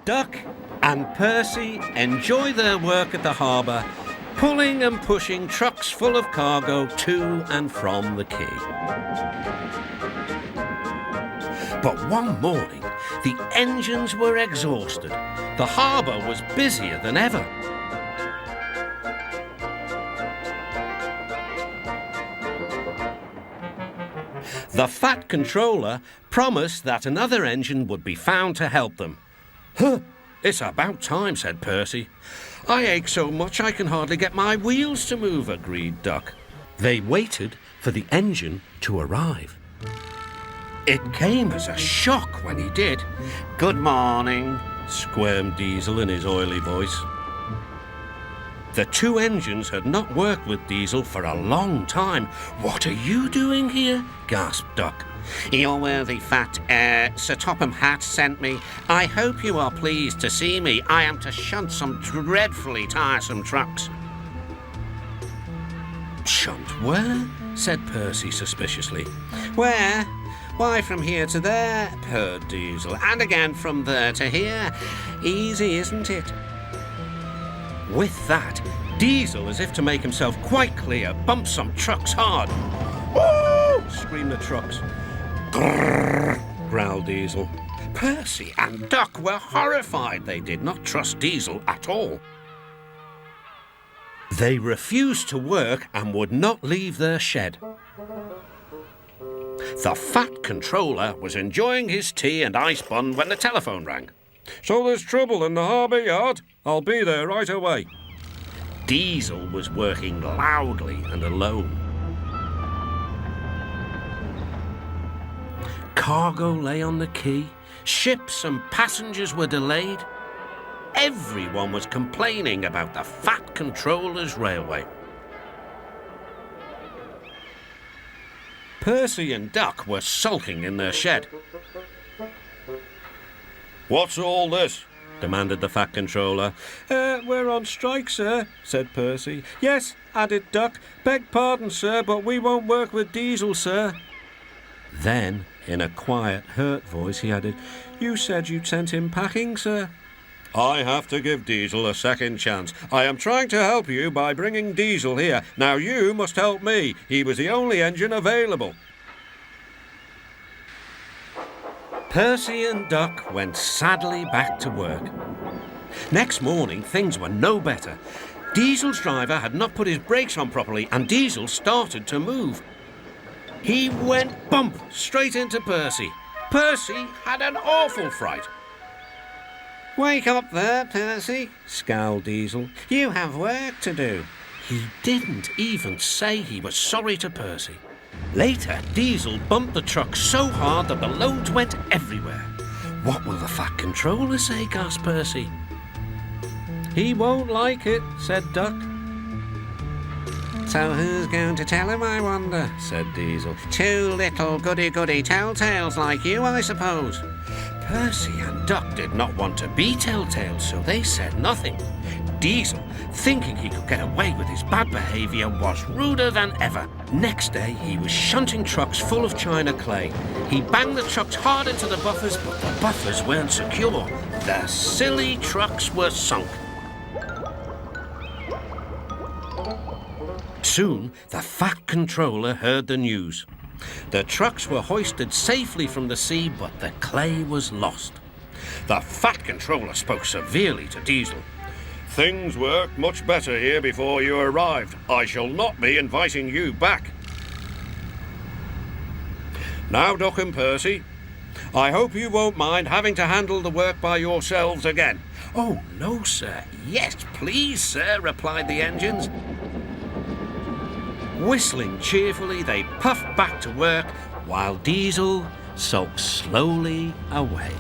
Duck and Percy enjoy their work at the harbour, pulling and pushing trucks full of cargo to and from the quay. But one morning, the engines were exhausted. The harbour was busier than ever. The Fat Controller promised that another engine would be found to help them. "Huh, it's about time," said Percy. "I ache so much I can hardly get my wheels to move," agreed Duck. They waited for the engine to arrive. It came as a shock when he did. "Good morning," squirmed Diesel in his oily voice. The two engines had not worked with Diesel for a long time. "What are you doing here?" gasped Duck. "Your worthy fat, Sir Topham Hatt sent me. I hope you are pleased to see me. I am to shunt some dreadfully tiresome trucks." "Shunt where?" said Percy suspiciously. "Where? Why, from here to there," purred Diesel, "and again from there to here. Easy, isn't it?" With that, Diesel, as if to make himself quite clear, bumped some trucks hard. "Woo!" screamed the trucks. "Grrr!" growled Diesel. Percy and Duck were horrified. They did not trust Diesel at all. They refused to work and would not leave their shed. The Fat Controller was enjoying his tea and ice bun when the telephone rang. "So there's trouble in the harbour yard? I'll be there right away." Diesel was working loudly and alone. Cargo lay on the quay. Ships and passengers were delayed. Everyone was complaining about the Fat Controller's railway. Percy and Duck were sulking in their shed. "What's all this?" demanded the Fat Controller. We're on strike, sir," said Percy. "Yes," added Duck. "Beg pardon, sir, but we won't work with Diesel, sir." Then, in a quiet, hurt voice, he added, "You said you'd sent him packing, sir." "I have to give Diesel a second chance. I am trying to help you by bringing Diesel here. Now you must help me. He was the only engine available." Percy and Duck went sadly back to work. Next morning, things were no better. Diesel's driver had not put his brakes on properly, and Diesel started to move. He went bump straight into Percy. Percy had an awful fright. "Wake up there, Percy," scowled Diesel. "You have work to do." He didn't even say he was sorry to Percy. Later, Diesel bumped the truck so hard that the loads went everywhere. "What will the Fat Controller say?" gasped Percy. "He won't like it," said Duck. "So who's going to tell him, I wonder?" said Diesel. "Two little goody-goody telltales like you, I suppose." Percy and Duck did not want to be telltales, so they said nothing. Diesel, thinking he could get away with his bad behaviour, was ruder than ever. Next day, he was shunting trucks full of china clay. He banged the trucks hard into the buffers, but the buffers weren't secure. The silly trucks were sunk. Soon, the Fat Controller heard the news. The trucks were hoisted safely from the sea, but the clay was lost. The Fat Controller spoke severely to Diesel. "Things worked much better here before you arrived. I shall not be inviting you back. Now, Duck and Percy, I hope you won't mind having to handle the work by yourselves again." "Oh, no, sir. Yes, please, sir," replied the engines. Whistling cheerfully, they puffed back to work, while Diesel sulked slowly away.